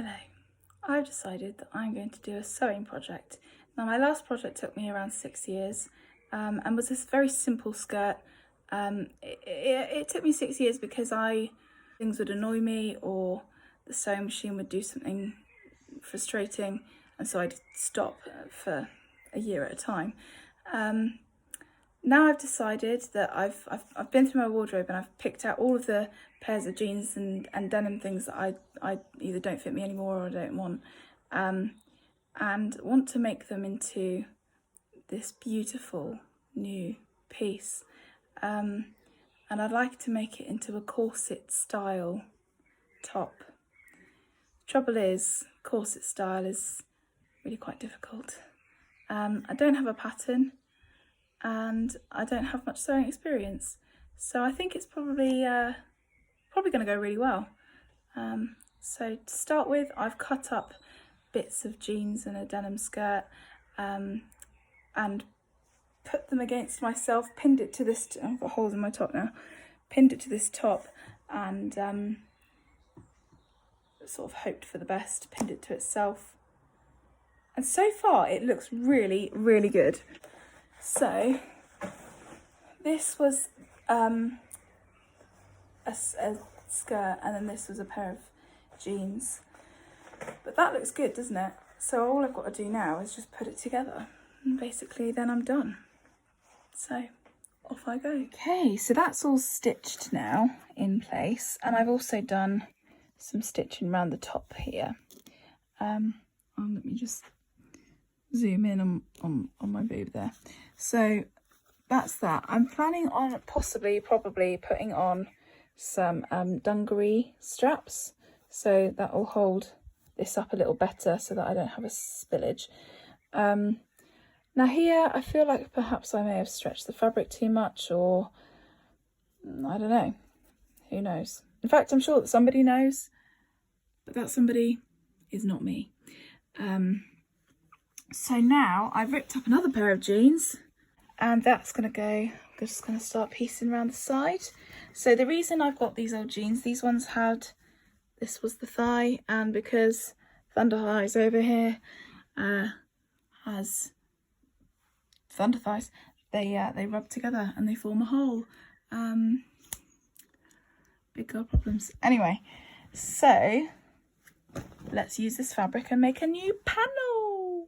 Hello. I've decided that I'm going to do a sewing project. Now, my last project took me around 6 years and was this very simple skirt. It took me 6 years because things would annoy me or the sewing machine would do something frustrating, and so I'd stop for a year at a time. Now I've decided that I've been through my wardrobe and I've picked out all of the pairs of jeans and denim things that I either don't fit me anymore or I don't want, and want to make them into this beautiful new piece. And I'd like to make it into a corset style top. Trouble is, corset style is really quite difficult. I don't have a pattern and I don't have much sewing experience, so I think it's probably going to go really well. So to start with, I've cut up bits of jeans and a denim skirt and put them against myself, pinned it to this, I've got holes in my top now, pinned it to this top and sort of hoped for the best, pinned it to itself. And so far it looks really, really good. So this was a skirt and then this was a pair of jeans. But that looks good, doesn't it? So all I've got to do now is just put it together and basically then I'm done. So off I go. Okay, so that's all stitched now in place, and I've also done some stitching around the top here. Let me just zoom in on my boob there. So that's that. I'm planning on probably putting on some dungaree straps, so that will hold this up a little better so that I don't have a spillage. Now here I feel like perhaps I may have stretched the fabric too much, or I don't know, who knows. In fact, I'm sure that somebody knows, but that somebody is not me. So now I've ripped up another pair of jeans and that's going to go, I'm just going to start piecing around the side. So the reason I've got these old jeans, these ones this was the thigh, and because Thunder Thighs over here has thunder thighs, they rub together and they form a hole. Big girl problems. Anyway, so let's use this fabric and make a new panel.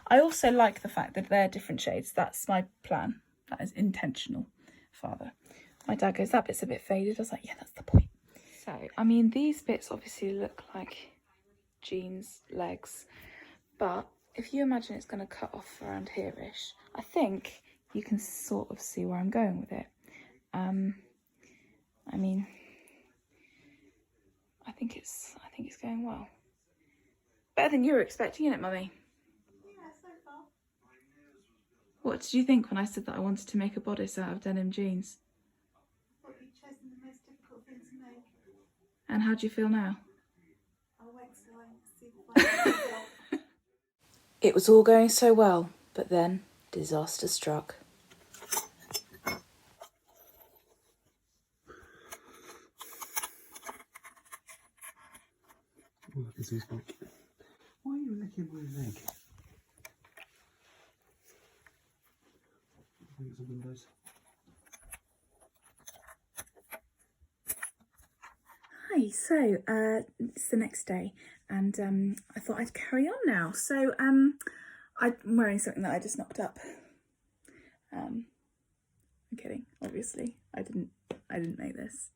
I also like the fact that they're different shades. That's my plan. That is intentional, Father. My dad goes, that bit's a bit faded. I was like, yeah, that's the point. So, I mean, these bits obviously look like jeans legs, but if you imagine it's going to cut off around here-ish, I think you can sort of see where I'm going with it. I mean, I think it's going well. Better than you were expecting, isn't it, Mummy? Yeah, so far. What did you think when I said that I wanted to make a bodice out of denim jeans? I thought you'd chosen the most difficult thing to make. And how do you feel now? I went to see. It was all going so well, but then disaster struck. Oh, I can see his back. Why are you licking my leg? I think it's the windows. Hi, so it's the next day and I thought I'd carry on now. So I'm wearing something that I just knocked up. I'm kidding, obviously. I didn't make this.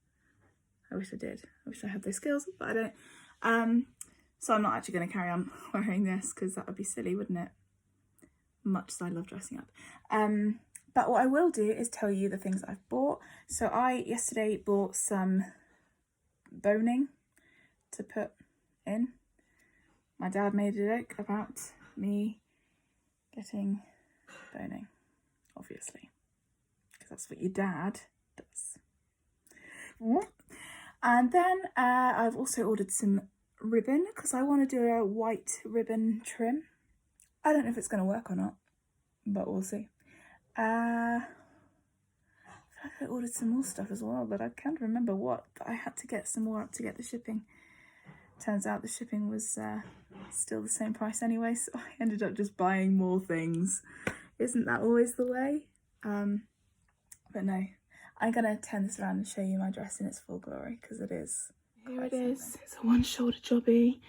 I wish I did. I wish I had those skills, but I don't. So I'm not actually going to carry on wearing this because that would be silly, wouldn't it? Much as I love dressing up. But what I will do is tell you the things that I've bought. So I yesterday bought some boning to put in. My dad made a joke about me getting boning, obviously, because that's what your dad does. And then I've also ordered some ribbon because I want to do a white ribbon trim. I don't know if it's going to work or not, but we'll see. I feel like I ordered some more stuff as well, but I can't remember what. I had to get some more up to get the shipping turns out the shipping was still the same price anyway, so I ended up just buying more things. Isn't that always the way? But no, I'm gonna turn this around and show you my dress in its full glory, because it is. Here it is. It's a one-shoulder jobby.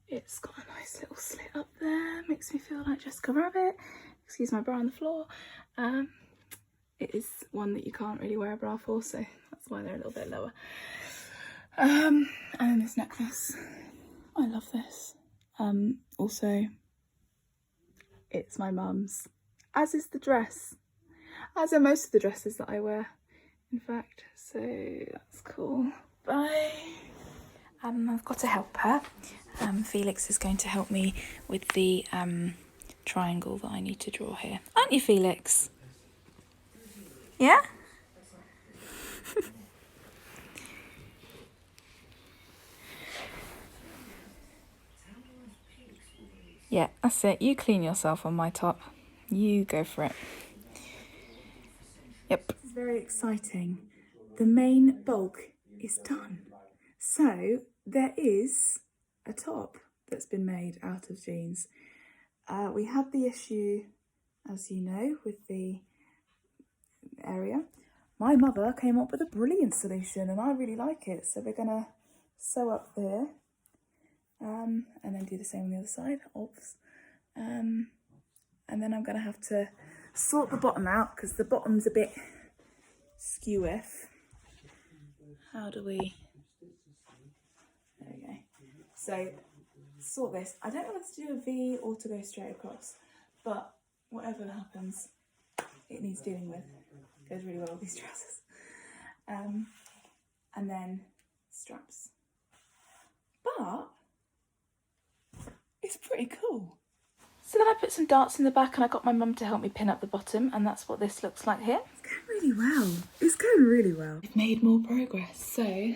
It's got a nice little slit up there. Makes me feel like Jessica Rabbit. Excuse my bra on the floor. It is one that you can't really wear a bra for, so that's why they're a little bit lower. And then this necklace. I love this. Also, it's my mum's, as is the dress, as are most of the dresses that I wear, in fact. So that's cool. Bye. I've got a helper. Felix is going to help me with the triangle that I need to draw here. Aren't you, Felix? Yeah? Yeah, that's it. You clean yourself on my top. You go for it. Yep. It's very exciting. The main bulk is done. So there is a top that's been made out of jeans. We had the issue, as you know, with the area. My mother came up with a brilliant solution and I really like it. So we're gonna sew up there and then do the same on the other side, obvs. And then I'm gonna have to sort the bottom out because the bottom's a bit skew-iff. How do we, there we go. So sort this. I don't know whether to do a V or to go straight across, but whatever happens, it needs dealing with. It goes really well with these trousers. And then straps. But it's pretty cool. So then I put some darts in the back and I got my mum to help me pin up the bottom, and that's what this looks like here. It's going really well. It's going really well. I've made more progress. So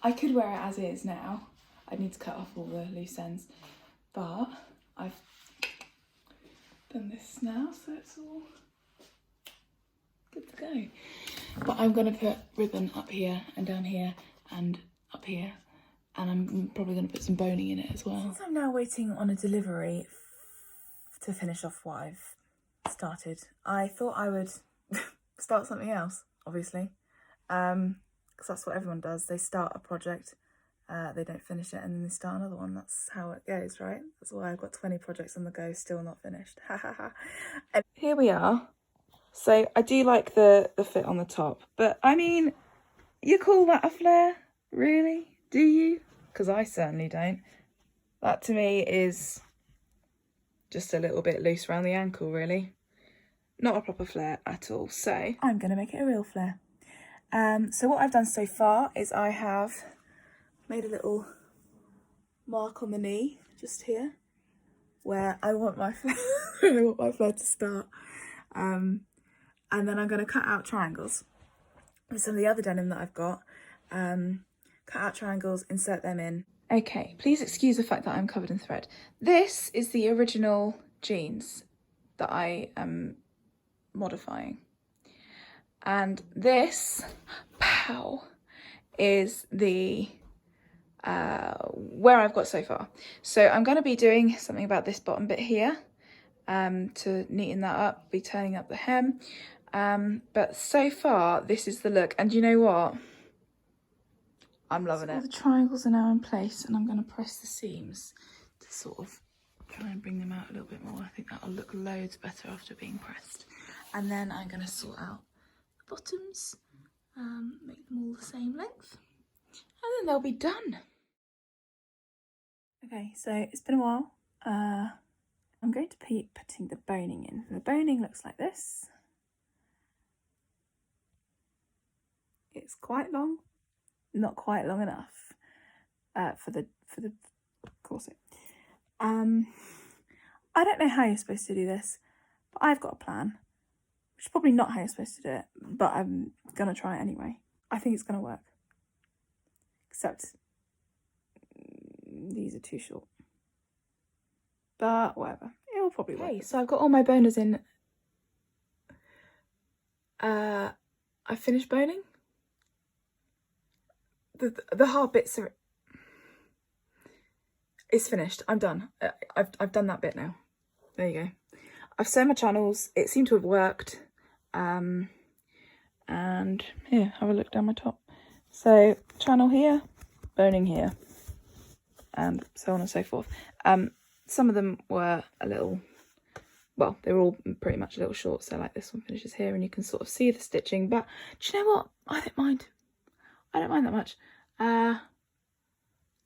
I could wear it as is now. I'd need to cut off all the loose ends, but I've done this now, so it's all good to go. But I'm going to put ribbon up here and down here and up here, and I'm probably going to put some boning in it as well. Since I'm now waiting on a delivery to finish off what I've started, I thought I would start something else, obviously, because that's what everyone does. They start a project, they don't finish it, and then they start another one. That's how it goes, right? That's why I've got 20 projects on the go, still not finished. Ha ha ha. And here we are. So I do like the fit on the top, but I mean, you call that a flare? Really? Do you? Because I certainly don't. That to me is just a little bit loose around the ankle, really. Not a proper flare at all. So I'm going to make it a real flare. So what I've done so far is I have made a little mark on the knee, just here, where I want my flare to start. And then I'm going to cut out triangles with some of the other denim that I've got. Cut out triangles, insert them in. Okay, please excuse the fact that I'm covered in thread. This is the original jeans that I am modifying. And this, pow, is the where I've got so far. So I'm going to be doing something about this bottom bit here to neaten that up, be turning up the hem. But so far, this is the look. And you know what? I'm loving it. All the triangles are now in place, and I'm going to press the seams to sort of try and bring them out a little bit more. I think that'll look loads better after being pressed. And then I'm going to sort out the bottoms, make them all the same length, and then they'll be done. Okay, so it's been a while. I'm going to be putting the boning in. The boning looks like this. It's quite long, not quite long enough for the corset. I don't know how you're supposed to do this, but I've got a plan, which is probably not how you're supposed to do it, but I'm gonna try it anyway. I think it's gonna work, except these are too short, but whatever, it will probably work. Okay, so I've got all my boners in. I finished boning. The hard bits are... it's finished. I'm done. I've done that bit now. There you go. I've sewn my channels. It seemed to have worked. And here, have a look down my top. So channel here, boning here, and so on and so forth. Some of them were a little, well, they were all pretty much a little short. So like this one finishes here and you can sort of see the stitching, but do you know what? I don't mind. I don't mind that much.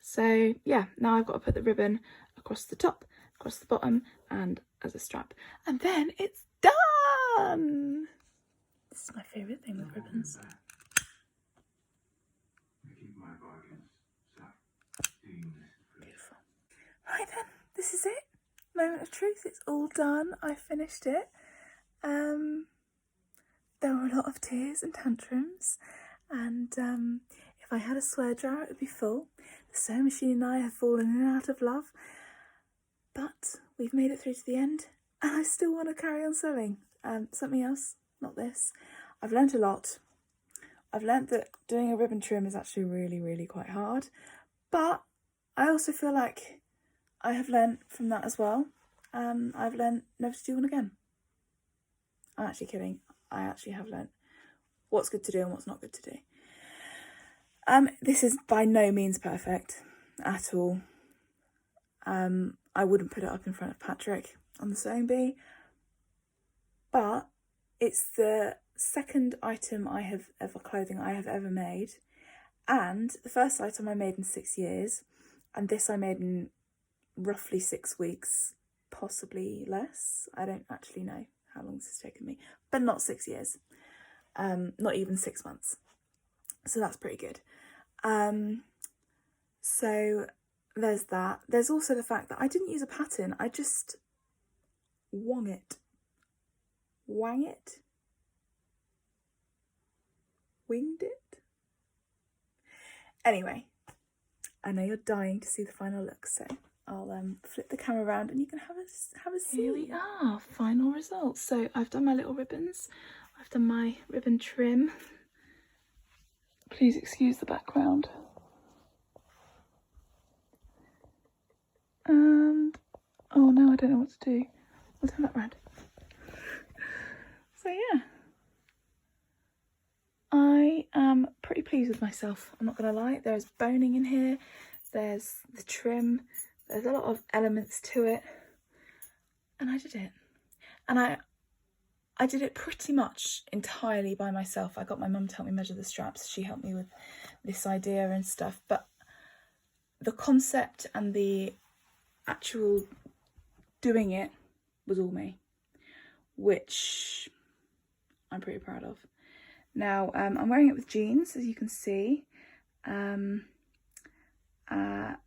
So yeah, now I've got to put the ribbon across the top, across the bottom, and as a strap. And then it's done! This is my favourite thing with ribbons. Beautiful. Right then, this is it. Moment of truth, it's all done. I finished it. There were a lot of tears and tantrums, and if I had a swear jar it would be full. The sewing machine and I have fallen in and out of love, but we've made it through to the end and I still want to carry on sewing. Something else, not this. I've learnt a lot. I've learnt that doing a ribbon trim is actually really quite hard, but I also feel like I have learnt from that as well. I've learnt never to do one again. I'm actually kidding. I actually have learnt what's good to do and what's not good to do. This is by no means perfect at all. I wouldn't put it up in front of Patrick on the sewing bee, but it's the second item clothing I have ever made, and the first item I made in 6 years, and this I made in roughly 6 weeks, possibly less. I don't actually know how long this has taken me, but not 6 years, not even 6 months. So that's pretty good. So there's that. There's also the fact that I didn't use a pattern. I just wang it. Winged it? Anyway, I know you're dying to see the final look, so I'll flip the camera around and you can have a see. Here we are, final results. So I've done my little ribbons. I've done my ribbon trim. Please excuse the background. And oh no, I don't know what to do. I'll turn that round. So yeah, I am pretty pleased with myself. I'm not gonna lie. There's boning in here. There's the trim. There's a lot of elements to it, and I did it. And I did it pretty much entirely by myself. I got my mum to help me measure the straps. She helped me with this idea and stuff. But the concept and the actual doing it was all me, which I'm pretty proud of. Now, I'm wearing it with jeans, as you can see.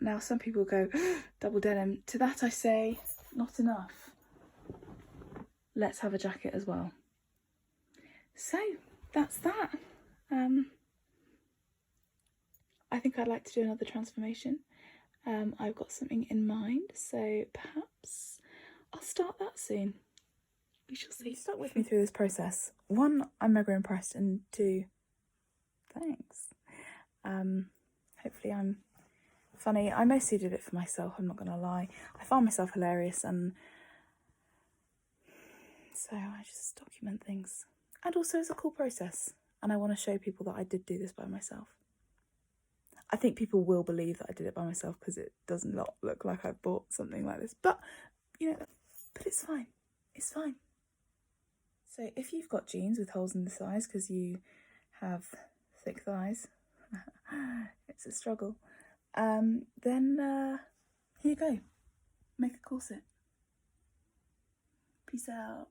Now, some people go, double denim. To that I say, not enough. Let's have a jacket as well. So that's that. I think I'd like to do another transformation. I've got something in mind, so perhaps I'll start that soon. We shall see. Stuck with me through this process. 1, I'm mega impressed, and 2, thanks. Hopefully I'm funny. I mostly did it for myself, I'm not gonna lie. I found myself hilarious, and so I just document things. And also it's a cool process, and I want to show people that I did do this by myself. I think people will believe that I did it by myself because it does not look like I bought something like this, but you know, but it's fine. It's fine. So if you've got jeans with holes in the thighs because you have thick thighs, it's a struggle, then here you go. Make a corset. Peace out.